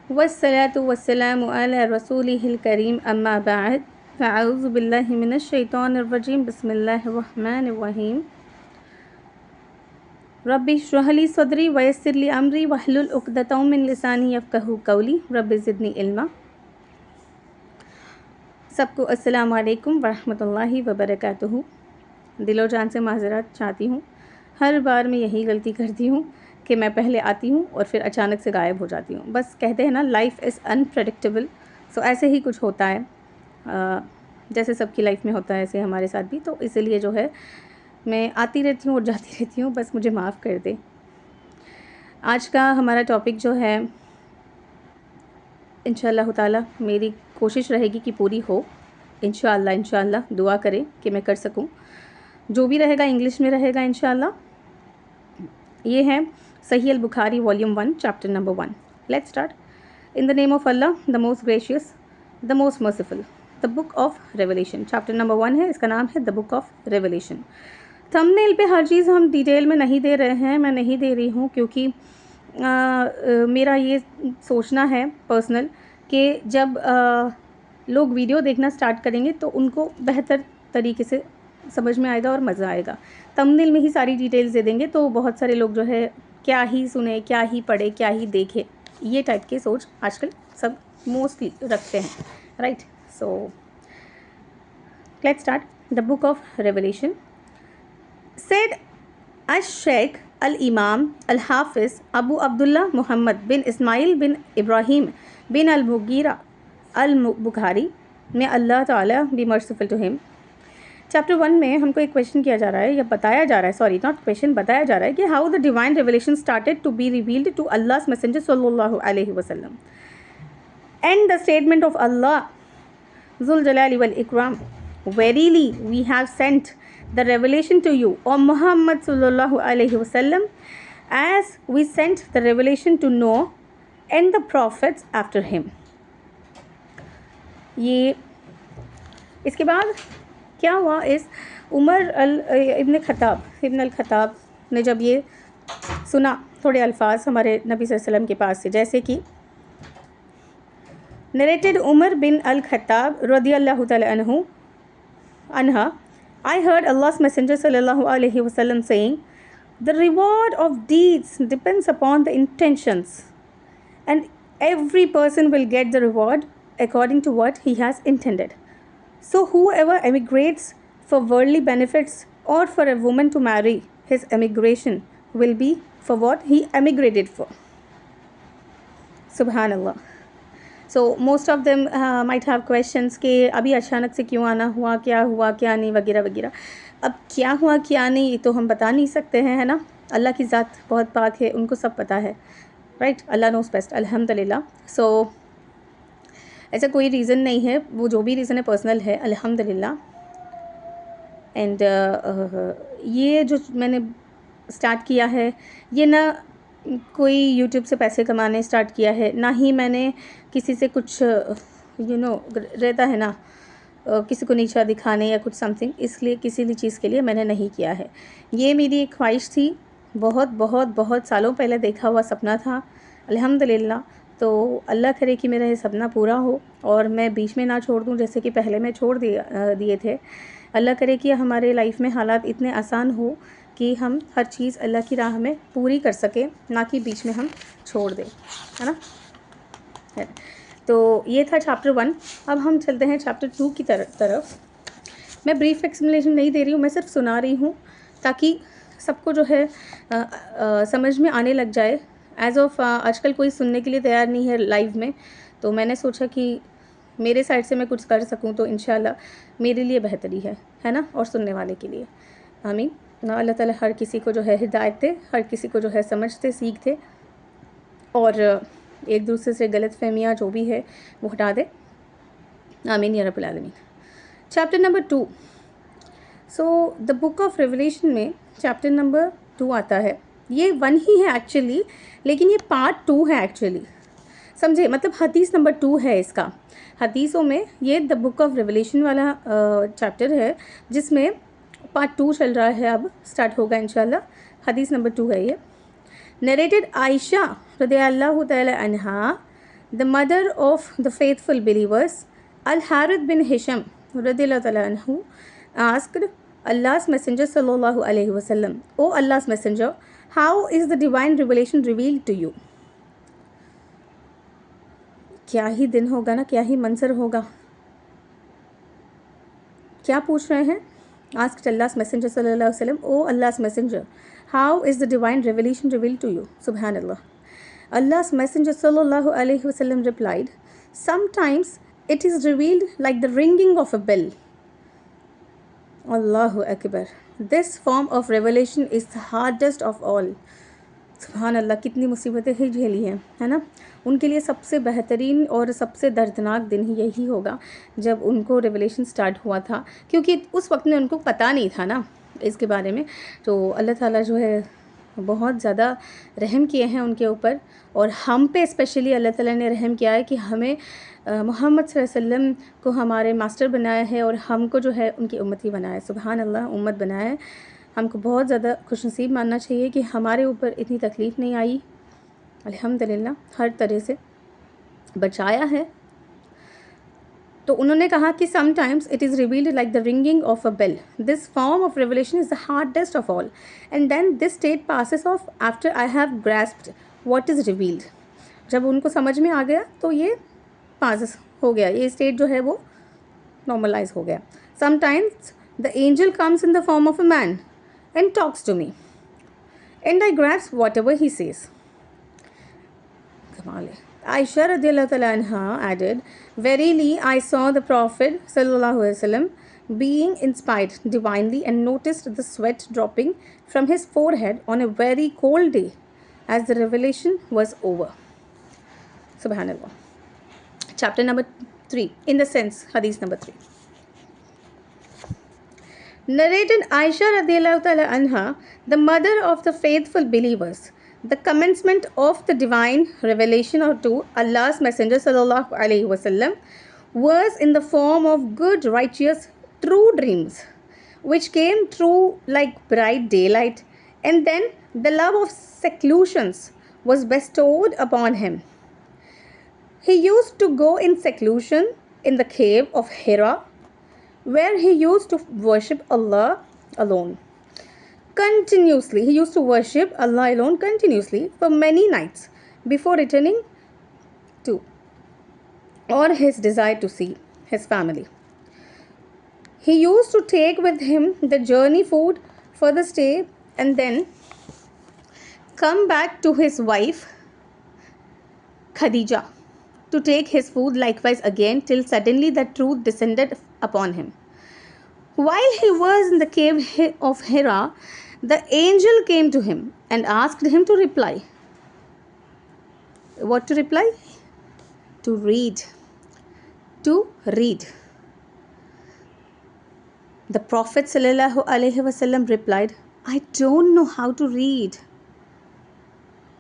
वस्सलातु वस्सलामु अला रसूलिहिल करीम अम्मा बाद फ़अऊज़ु बिल्लाहि मिनश शैतानिर रजीम बिस्मिल्लाहिर रहमानिर रहीम रब्बि इश्रह ली सदरी वयस्सिर ली अमरी वहलुल उक़दतम मिन लिसानी यफ़क़हू क़ौली रब्बि ज़िदनी इल्मा। सबको अस्सलामु अलैकुम वरहमतुल्लाहि वबरकातुहू। दिलो जान से माज़रत चाहती हूँ। हर बार मैं यही गलती करती हूँ कि मैं पहले आती हूँ और फिर अचानक से गायब हो जाती हूँ। बस कहते हैं ना, लाइफ इज़ अनप्रेडिक्टेबल। सो ऐसे ही कुछ होता है, जैसे सबकी लाइफ में होता है ऐसे हमारे साथ भी। तो इसीलिए जो है मैं आती रहती हूँ और जाती रहती हूँ, बस मुझे माफ़ कर दे। आज का हमारा टॉपिक जो है इंशाअल्लाह ताला मेरी कोशिश रहेगी कि पूरी हो। इंशाअल्लाह दुआ करें कि मैं कर सकूं। जो भी रहेगा इंग्लिश में रहेगा इंशाअल्लाह। ये है Sahih Al Bukhari volume 1 chapter number 1। Let's start. In the name of Allah the most gracious the most merciful. The book of revelation chapter number 1 है, इसका नाम है the book of revelation. Thumbnail पे हर चीज़ हम डिटेल में नहीं दे रहे हैं, मैं नहीं दे रही हूँ क्योंकि मेरा ये सोचना है पर्सनल कि जब लोग वीडियो देखना स्टार्ट करेंगे तो उनको बेहतर तरीके से समझ में आएगा और मज़ा आएगा। थंबनेल में ही सारी डिटेल्स दे देंगे तो बहुत सारे लोग जो है क्या ही सुने, क्या ही पढ़े, क्या ही देखे, ये टाइप की सोच आजकल सब मोस्टली रखते हैं, right. So let's start the book of revelation. Said ash Sheikh al Imam al Hafiz Abu Abdullah Muhammad bin Ismail bin Ibrahim bin al Mughira al Bukhari में अल्लाह ताला be merciful to him. Chapter 1 में हमको एक क्वेश्चन किया जा रहा है या बताया जा रहा है, सॉरी नॉट क्वेश्चन, बताया जा रहा है कि how the divine revelation started to be revealed to Allah's messenger सल्लल्लाहु अलैहि वसल्लम and the statement of Allah ज़ुल जलाली वल इकराम, verily we have sent the revelation to you, O Muhammad sallallahu alaihi wasallam, as we sent the revelation to Noah and the prophets after him। ये इसके बाद क्या हुआ, इस उमर इब्न अल खत्ताब ने जब ये सुना थोड़े अल्फाज हमारे नबी सल्लल्लाहु अलैहि वसल्लम के पास से, जैसे कि नरेटेड उमर बिन अल खत्ताब रदियल्लाहु तआला अन्हु Anha, I heard Allah's Messenger sallallahu alaihi wasallam saying, the reward of deeds depends upon the intentions, and every person will get the reward according to what he has intended. So whoever emigrates for worldly benefits or for a woman to marry, his emigration will be for what he emigrated for. Subhanallah. So most of them might have questions कि अभी अचानक से क्यों आना हुआ, क्या हुआ क्या नहीं, वगैरह वगैरह। अब क्या हुआ क्या नहीं ये तो हम बता नहीं सकते हैं, है ना। अल्लाह की ज़ात बहुत पाक है, उनको सब पता है, राइट। अल्लाह नोस बेस्ट, अल्हम्दुलिल्लाह। सो ऐसा कोई रीज़न नहीं है, वो जो भी रीज़न है पर्सनल है, अल्हम्दुलिल्लाह। एंड ये जो मैंने स्टार्ट किया है, ये ना कोई यूट्यूब से पैसे कमाने स्टार्ट किया है, ना ही मैंने किसी से कुछ रहता है ना, किसी को नीचा दिखाने या कुछ समथिंग, इसलिए किसी भी चीज़ के लिए मैंने नहीं किया है। ये मेरी एक ख्वाहिश थी, बहुत बहुत बहुत सालों पहले देखा हुआ सपना था, अल्हम्दुलिल्लाह। तो अल्लाह करे कि मेरा ये सपना पूरा हो और मैं बीच में ना छोड़ दूँ जैसे कि पहले मैं छोड़ दिए थे। अल्लाह करे कि हमारे लाइफ में हालात इतने आसान हो कि हम हर चीज़ अल्लाह की राह में पूरी कर सकें, ना कि बीच में हम छोड़ दें, है ना। है तो ये था चैप्टर 1। अब हम चलते हैं चैप्टर 2 की तरफ। मैं ब्रीफ एक्सप्लेनेशन नहीं दे रही हूँ, मैं सिर्फ सुना रही हूँ ताकि सबको जो है समझ में आने लग जाए। एज़ ऑफ आजकल कोई सुनने के लिए तैयार नहीं है लाइव में, तो मैंने सोचा कि मेरे साइड से मैं कुछ कर सकूँ तो इंशाल्लाह मेरे लिए बेहतरी है ना, और सुनने वाले के लिए। आमीन। ना अल्लाह ताला हर किसी को जो है हिदायत दे, हर किसी को जो है समझते सीखते और एक दूसरे से गलत फहमियाँ जो भी है वो हटा दे, आमीन या रब्बुल आलमीन। Chapter number 2। So the book of revelation में चैप्टर नंबर 2 आता है। ये 1 ही है एक्चुअली, लेकिन ये पार्ट 2 है एक्चुअली, समझे, मतलब हदीस नंबर 2 है इसका। हदीसों में ये द बुक ऑफ रेवलेशन वाला चैप्टर है, जिसमें पार्ट 2 चल रहा है, अब स्टार्ट होगा इंशाल्लाह। हदीस नंबर 2 है ये। नरेटेड आयशा रज़ियल्लाहु तआला अन्हा the mother of the faithful believers, Al-Harith bin Hisham radiyallahu ta'ala anhu, asked Allah's Messenger sallallahu alaihi wasallam, O Allah's Messenger, how is the divine revelation revealed to you? क्या ही दिन होगा ना, क्या ही मंजर होगा. क्या पूछ रहे हैं? Asked Allah's Messenger sallallahu alaihi wasallam, O Allah's Messenger, how is the divine revelation revealed to you? Subhanallah. Allah's Messenger sallallahu alaihi wasallam replied, sometimes it is revealed like the ringing of a bell. Allahu Akbar. This form of revelation is the hardest of all. सुबहानअल्लाह, कितनी मुसीबतें ही झेली हैं, है ना. उनके लिए सबसे बेहतरीन और सबसे दर्दनाक दिन ही यही होगा जब उनको रेवलेशन स्टार्ट हुआ था, क्योंकि उस वक्त में उनको पता नहीं था ना इसके बारे में. तो अल्लाह ताला जो है बहुत ज़्यादा रहम किए हैं उनके ऊपर, और हम पे स्पेशली अल्लाह ताला ने रहम किया है कि हमें मोहम्मद सल्लल्लाहु अलैहि वसल्लम को हमारे मास्टर बनाया है और हमको जो है उनकी उम्मती बनाया है. सुभान अल्लाह, उम्मत बनाया है. हमको बहुत ज़्यादा खुशनसीब मानना चाहिए कि हमारे ऊपर इतनी तकलीफ़ नहीं आई. अल्हम्दुलिल्लाह हर तरह से बचाया है. तो उन्होंने कहा कि sometimes it is revealed like the ringing of a bell. This form of revelation is the hardest of all, and then this state passes off after I have grasped what is revealed. जब उनको समझ में आ गया तो ये पास हो गया, ये स्टेट जो है वो नॉर्मलाइज हो गया. Sometimes the angel comes in the form of a man and talks to me, and I grasp whatever he says. Kamal. Aisha radiyallahu ta'ala anha added, verily I saw the Prophet sallallahu alaihi wasallam being inspired divinely and noticed the sweat dropping from his forehead on a very cold day as the revelation was over. Subhanallah. Chapter number 3, in the sense, hadith number 3. Narrated Aisha radiyallahu ta'ala anha, the mother of the faithful believers, the commencement of the divine revelation to Allah's Messenger sallallahu alaihi wasallam was in the form of good, righteous, true dreams, which came true like bright daylight, and then the love of seclusions was bestowed upon him. He used to go in seclusion in the cave of Hira, where he used to worship Allah alone continuously. He used to worship Allah alone continuously for many nights before returning to or his desire to see his family. He used to take with him the journey food for the stay and then come back to his wife Khadija to take his food likewise again, till suddenly the truth descended upon him. While he was in the cave of Hira, the angel came to him and asked him to reply. What to reply? To read. To read. The Prophet ﷺ replied, I don't know how to read.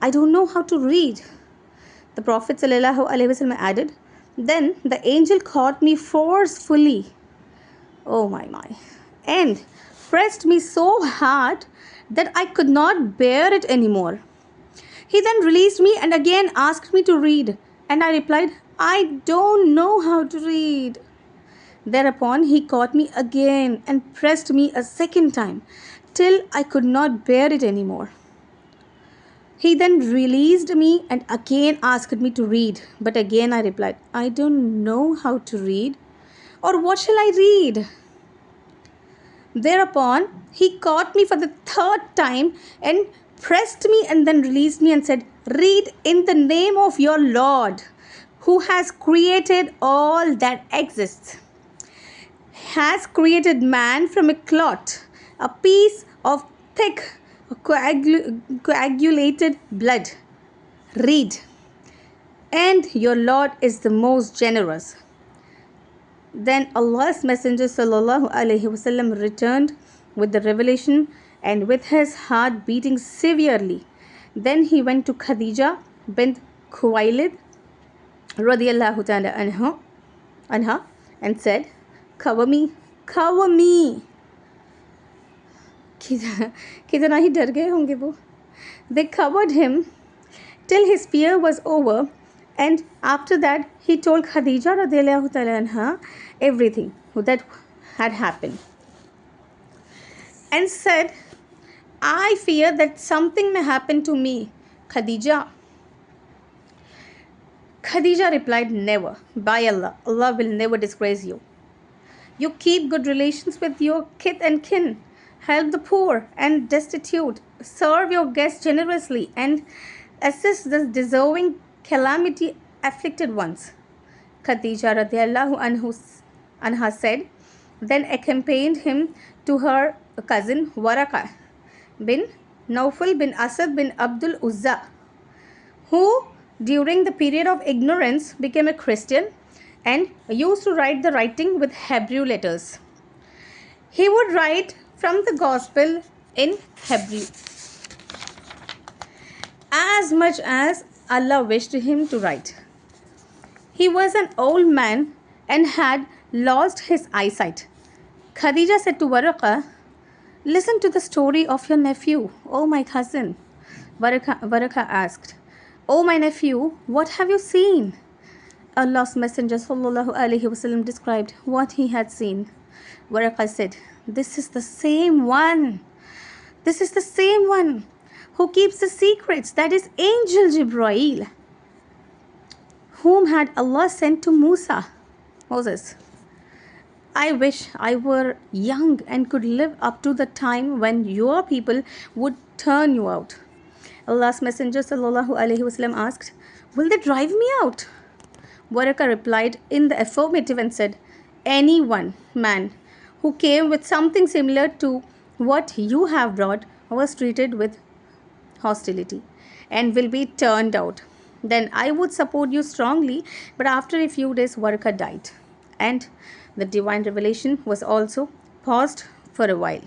I don't know how to read. The Prophet ﷺ added, then the angel caught me forcefully, oh my, and pressed me so hard that I could not bear it anymore. He then released me and again asked me to read, and I replied, I don't know how to read. Thereupon he caught me again and pressed me a second time till I could not bear it anymore. He then released me and again asked me to read, but again I replied, I don't know how to read, or what shall I read? Thereupon he caught me for the third time and pressed me and then released me and said, read in the name of your Lord, who has created all that exists, has created man from a clot, a piece of thick coagulated blood. Read. And your Lord is the most generous. Then Allah's Messenger sallallahu alaihi wasallam returned with the revelation and with his heart beating severely. Then he went to Khadija bint Khuwailid radiyallahu ta'ala anha and said, cover me, cover me. कितना ही डर गए होंगे वो. They covered him till his fear was over, And after that, he told Khadija radiallahu ta'ala anha everything that had happened, and said, I fear that something may happen to me, Khadija. Khadija replied, never. By Allah, Allah will never disgrace you. You keep good relations with your kith and kin, help the poor and destitute, serve your guests generously, and assist the deserving calamity afflicted ones. Khadija radiallahu anha said, then accompanied him to her cousin Waraka bin Naufal bin Asad bin Abdul Uzza, who during the period of ignorance became a Christian and used to write the writing with Hebrew letters. He would write from the gospel in Hebrew as much as Allah wished him to write. He was an old man and had lost his eyesight. Khadija said to Waraka, listen to the story of your nephew, O my cousin. Waraka asked, O my nephew, what have you seen? Allah's Messenger sallallahu alaihi wasallam described what he had seen. Waraka said, this is the same one. This is the same one who keeps the secrets, that is Angel Jibreel, whom had Allah sent to Moses. I wish I were young and could live up to the time when your people would turn you out. Allah's Messenger sallallahu alaihi wasallam asked, will they drive me out? Waraka replied in the affirmative and said, any man who came with something similar to what you have brought was treated with hostility and will be turned out. Then I would support you strongly, but after a few days Waraka died, and the divine revelation was also paused for a while.